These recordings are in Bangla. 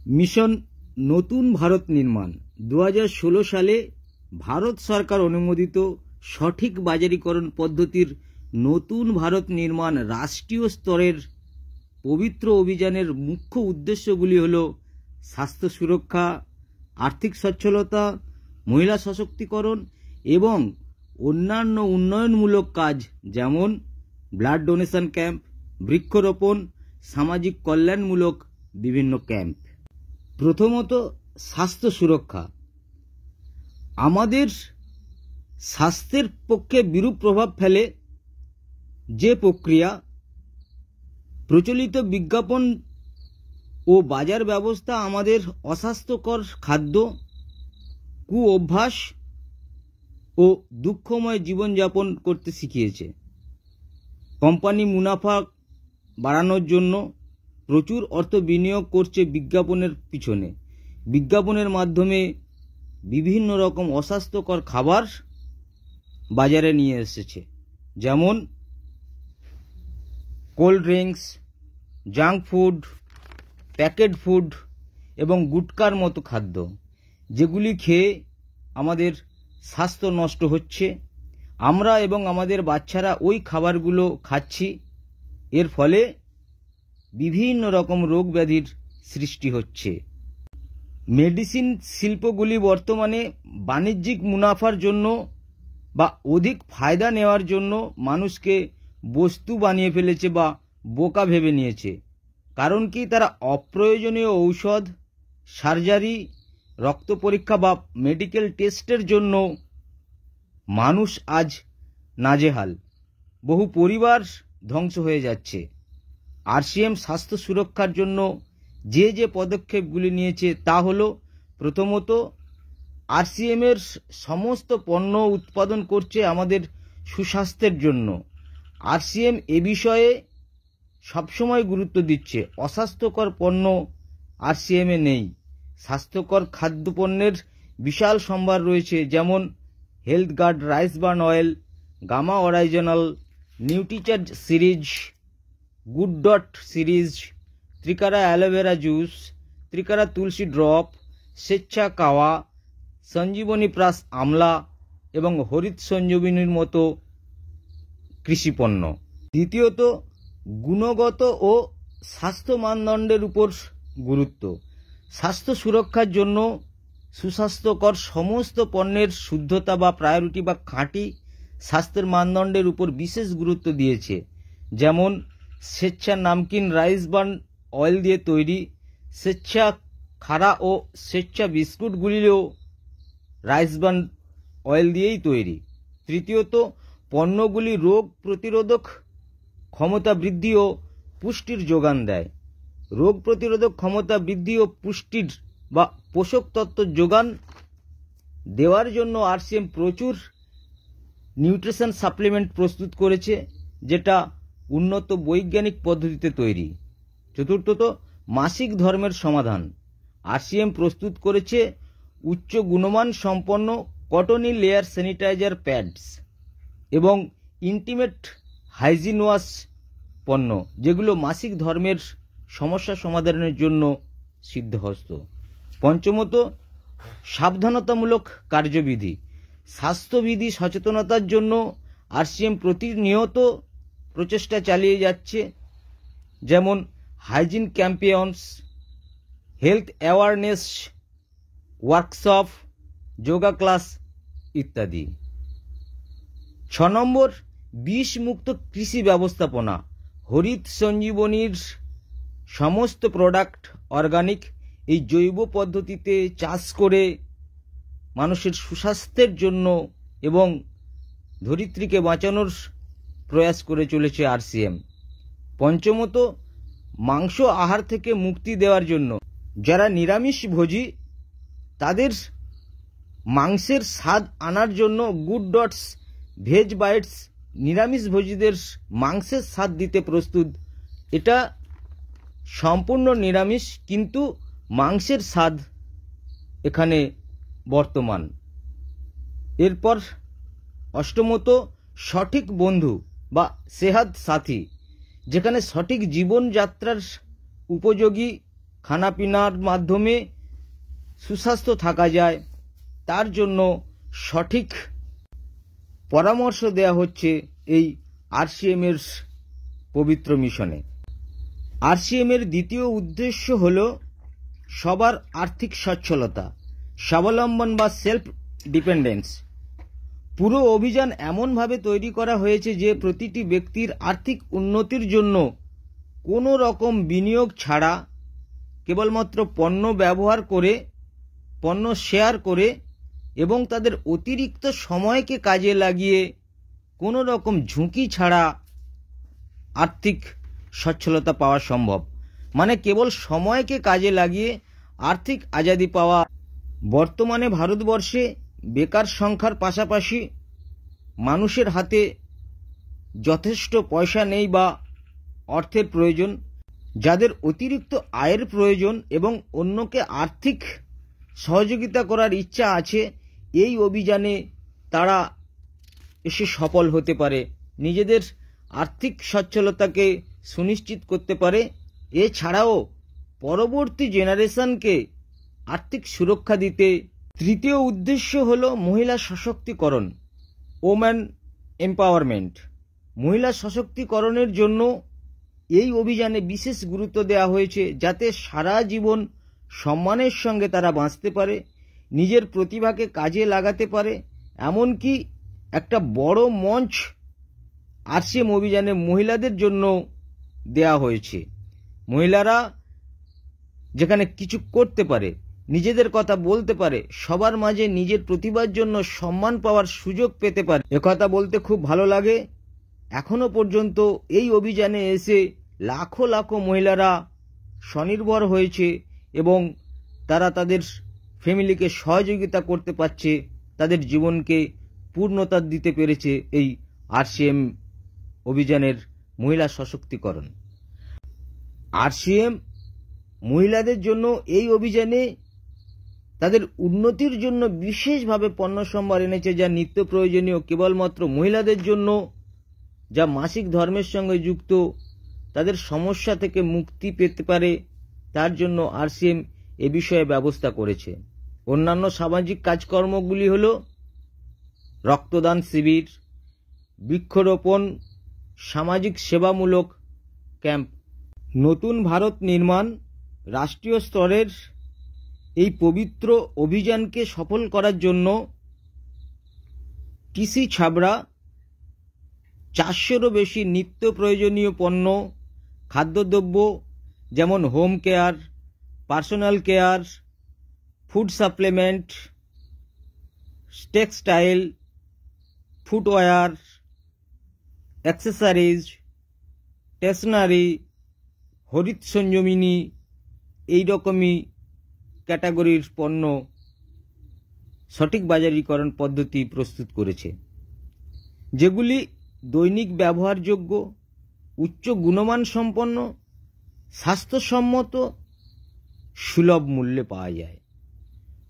মিশন নতুন ভারত নির্মাণ 2016 সালে ভারত সরকার অনুমোদিত সঠিক বাজারিকরণ পদ্ধতির নতুন ভারত নির্মাণ রাষ্ট্রীয় স্তরের পবিত্র অভিযানের মুখ্য উদ্দেশ্যগুলি হল স্বাস্থ্য সুরক্ষা, আর্থিক সচ্ছলতা, মহিলা সশক্তিকরণ এবং অন্যান্য উন্নয়নমূলক কাজ যেমন ব্লাড ডোনেশন ক্যাম্প, বৃক্ষরোপণ, সামাজিক কল্যাণমূলক বিভিন্ন ক্যাম্প। প্রথমত, স্বাস্থ্য সুরক্ষা। আমাদের স্বাস্থ্যের পক্ষে বিরূপ প্রভাব ফেলে যে প্রক্রিয়া, প্রচলিত বিজ্ঞাপন ও বাজার ব্যবস্থা আমাদের অস্বাস্থ্যকর খাদ্য, কুঅভ্যাস ও দুঃখময় জীবনযাপন করতে শিখিয়েছে। কোম্পানি মুনাফা বাড়ানোর জন্য প্রচুর অর্থ বিনিয়োগ করছে বিজ্ঞাপনের পিছনে। বিজ্ঞাপনের মাধ্যমে বিভিন্ন রকম অস্বাস্থ্যকর খাবার বাজারে নিয়ে এসেছে, যেমন cold drinks, junk food, packet food এবং গুটকার মতো খাদ্য, যেগুলি খেয়ে আমাদের স্বাস্থ্য নষ্ট হচ্ছে। আমরা এবং আমাদের বাচ্চারা ওই খাবারগুলো খাচ্ছি, এর ফলে বিভিন্ন রকম রোগ ব্যাধির সৃষ্টি হচ্ছে। মেডিসিন শিল্পগুলি বর্তমানে বাণিজ্যিক মুনাফার জন্য বা অধিক ফায়দা নেওয়ার জন্য মানুষকে বস্তু বানিয়ে ফেলেছে বা বোকা ভেবে নিয়েছে। কারণ কি, তারা অপ্রয়োজনীয় ঔষধ, সার্জারি, রক্ত পরীক্ষা বা মেডিকেল টেস্টের জন্য মানুষ আজ নাজেহাল। বহু পরিবার ধ্বংস হয়ে যাচ্ছে। আরসিএম স্বাস্থ্য সুরক্ষার জন্য যে যে পদক্ষেপগুলি নিয়েছে তা হলো, প্রথমত, আরসিএম এর সমস্ত পণ্য উৎপাদন করছে আমাদের সুস্বাস্থ্যের জন্য। আরসিএম এ বিষয়ে সবসময় গুরুত্ব দিচ্ছে। অস্বাস্থ্যকর পণ্য আরসিএম এ নেই। স্বাস্থ্যকর খাদ্যপণ্যের বিশাল সম্ভার রয়েছে, যেমন health guard rice bran oil, gamma original, Nutricharge series, good dot series, ত্রিকারা অ্যালোভেরা জুস, ত্রিকারা তুলসী ড্রপ, স্বেচ্ছা কাওয়া, সঞ্জীবনী প্লাস আমলা এবং হরিত সঞ্জীবনীর মতো কৃষিপণ্য। দ্বিতীয়ত, গুণগত ও স্বাস্থ্য মানদণ্ডের উপর গুরুত্ব। স্বাস্থ্য সুরক্ষার জন্য সুস্বাস্থ্যকর সমস্ত পণ্যের শুদ্ধতা বা প্রায়োরিটি বা খাঁটি স্বাস্থ্যের মানদণ্ডের উপর বিশেষ গুরুত্ব দিয়েছে, যেমন স্বেচ্ছা নামকিন রাইস বার্ন অয়েল দিয়ে তৈরি, স্বেচ্ছা খাড়া ও স্বেচ্ছা বিস্কুটগুলিও রাইস বার্ন অয়েল দিয়েই তৈরি। তৃতীয়ত, পণ্যগুলি রোগ প্রতিরোধক ক্ষমতা বৃদ্ধি ও পুষ্টির যোগান দেয়। রোগ প্রতিরোধক ক্ষমতা বৃদ্ধি ও পুষ্টির বা পোষক তত্ত্ব যোগান দেওয়ার জন্য আরসিএম প্রচুর নিউট্রিশন সাপ্লিমেন্ট প্রস্তুত করেছে, যেটা উন্নত বৈজ্ঞানিক পদ্ধতিতে তৈরি। চতুর্থত, মাসিক ধর্মের সমাধান। আরসিএম প্রস্তুত করেছে উচ্চ গুণমান সম্পন্ন কটনি লেয়ার স্যানিটাইজার প্যাডস এবং ইন্টিমেট হাইজিন ওয়াশ পণ্য, যেগুলো মাসিক ধর্মের সমস্যা সমাধানের জন্য সিদ্ধহস্ত। পঞ্চমত, সাবধানতামূলক কার্যবিধি। স্বাস্থ্যবিধি সচেতনতার জন্য আরসিএম প্রতিনিয়ত প্রচেষ্টা চালিয়ে যাচ্ছে, যেমন hygiene campaigns, health awareness workshop, yoga class ইত্যাদি। 6 নম্বর, বিষমুক্ত কৃষি ব্যবস্থাপনা। হরিত সঞ্জীবনীর সমস্ত প্রোডাক্ট অর্গানিক। এই জৈব পদ্ধতিতে চাষ করে মানুষের সুস্বাস্থ্যের জন্য এবং ধরিত্রীকে বাঁচানোর প্রয়াস করে চলেছে আরসিএম। পঞ্চমত, মাংস আহার থেকে মুক্তি দেওয়ার জন্য যারা নিরামিষ ভোজী তাদের মাংসের স্বাদ আনার জন্য গুড ডটস ভেজ বাইটস নিরামিষ ভোজীদের মাংসের স্বাদ দিতে প্রস্তুত। এটা সম্পূর্ণ নিরামিষ, কিন্তু মাংসের স্বাদ এখানে বর্তমান। এরপর অষ্টমত, সঠিক বন্ধু বা সেহাত সাথী, যেখানে সঠিক জীবনযাত্রার উপযোগী খানাপিনার মাধ্যমে সুস্বাস্থ্য থাকা যায়, তার জন্য সঠিক পরামর্শ দেয়া হচ্ছে এই RCM এর পবিত্র মিশনে। RCM এর দ্বিতীয় উদ্দেশ্য হল সবার আর্থিক সচ্ছলতা, স্বাবলম্বন বা সেলফ ডিপেন্ডেন্স। পুরো অভিযান এমনভাবে তৈরি করা হয়েছে যে প্রতিটি ব্যক্তির আর্থিক উন্নতির জন্য কোনো রকম বিনিয়োগ ছাড়া কেবলমাত্র পণ্য ব্যবহার করে, পণ্য শেয়ার করে এবং তাদের অতিরিক্ত সময়কে কাজে লাগিয়ে কোনো রকম ঝুঁকি ছাড়া আর্থিক সচ্ছলতা পাওয়া সম্ভব। মানে কেবল সময়কে কাজে লাগিয়ে আর্থিক আজাদি পাওয়া। বর্তমানে ভারতবর্ষে বেকার সংখ্যার পাশাপাশি মানুষের হাতে যথেষ্ট পয়সা নেই বা অর্থের প্রয়োজন। যাদের অতিরিক্ত আয়ের প্রয়োজন এবং অন্যকে আর্থিক সহযোগিতা করার ইচ্ছা আছে, এই অভিযানে তারা এসে সফল হতে পারে, নিজেদের আর্থিক সচ্ছলতাকে সুনিশ্চিত করতে পারে। এছাড়াও পরবর্তী জেনারেশনকে আর্থিক সুরক্ষা দিতে। তৃতীয় উদ্দেশ্য হল মহিলা সশক্তিকরণ, ওম্যান এম্পাওয়ারমেন্ট। মহিলা সশক্তিকরণের জন্য এই অভিযানে বিশেষ গুরুত্ব দেওয়া হয়েছে, যাতে সারা জীবন সম্মানের সঙ্গে তারা বাঁচতে পারে, নিজের প্রতিভাকে কাজে লাগাতে পারে। এমনকি একটা বড় মঞ্চ RCM অভিযানে মহিলাদের জন্য দেয়া হয়েছে। মহিলারা যেখানে কিছু করতে পারে, নিজেদের কথা বলতে পারে, সবার মাঝে নিজের প্রতিভার জন্য সম্মান পাওয়ার সুযোগ পেতে পারে। একথা বলতে খুব ভালো লাগে। এখনো পর্যন্ত এই অভিযানে এসে লাখো লাখো মহিলারা স্বনির্ভর হয়েছে এবং তারা তাদের ফ্যামিলিকে সহযোগিতা করতে পারছে, তাদের জীবনকে পূর্ণতা দিতে পেরেছে এই RCM অভিযানের মহিলা সশক্তিকরণ। RCM মহিলাদের জন্য এই অভিযানে তাদের উন্নতির জন্য বিশেষভাবে পণ্য সম্ভার এনেছে, যা নিত্য প্রয়োজনীয় কেবলমাত্র মহিলাদের জন্য, যা মাসিক ধর্মের সঙ্গে যুক্ত, তাদের সমস্যা থেকে মুক্তি পেতে পারে, তার জন্য RCM এ বিষয়ে ব্যবস্থা করেছে। অন্যান্য সামাজিক কাজকর্মগুলি হল রক্তদান শিবির, বৃক্ষরোপণ, সামাজিক সেবামূলক ক্যাম্প। নতুন ভারত নির্মাণ রাষ্ট্রীয় স্তরের এই অভিযানকে সফল করার জন্য টিসি ছাবড়া 400-রও বেশি নিত্য প্রয়োজনীয় পণ্য, খাদ্যদ্রব্য যেমন home care, personal care, food supplement, textile, footwear, accessories, stationery, Harit Sanjivani, এই রকমই ক্যাটাগরির পণ্য সঠিক বাজারীকরণ পদ্ধতি প্রস্তুত করেছে, যেগুলি দৈনিক ব্যবহারযোগ্য, উচ্চ গুণমান সম্পন্ন, স্বাস্থ্যসম্মত, সুলভ মূল্যে পাওয়া যায়।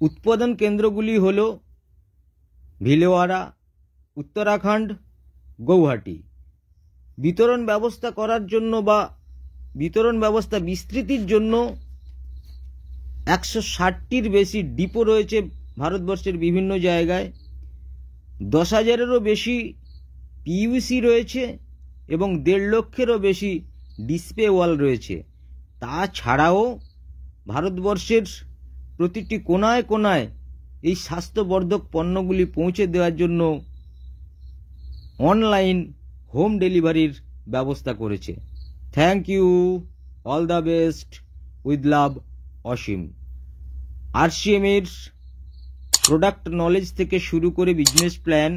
উৎপাদন কেন্দ্রগুলি হল ভিলওয়ারা, উত্তরাখণ্ড, গৌহাটি। বিতরণ ব্যবস্থা করার জন্য বা বিতরণ ব্যবস্থা বিস্তৃতির জন্য 160টির বেশি ডিপো রয়েছে ভারতবর্ষের বিভিন্ন জায়গায়। 10,000-এরও বেশি PUC রয়েছে এবং 1.5 লক্ষেরও বেশি ডিসপ্লে ওয়াল রয়েছে। তাছাড়াও ভারতবর্ষের প্রতিটি কোনায় কোনায় এই স্বাস্থ্যবর্ধক পণ্যগুলি পৌঁছে দেওয়ার জন্য অনলাইন হোম ডেলিভারির ব্যবস্থা করেছে। Thank you, all the best, with love, Asim. RCM এর প্রোডাক্ট নলেজ থেকে শুরু করে বিজনেস প্ল্যান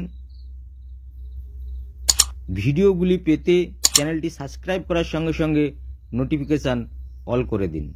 ভিডিওগুলি পেতে চ্যানেলটি সাবস্ক্রাইব করার সঙ্গে সঙ্গে নোটিফিকেশন অল করে দিন।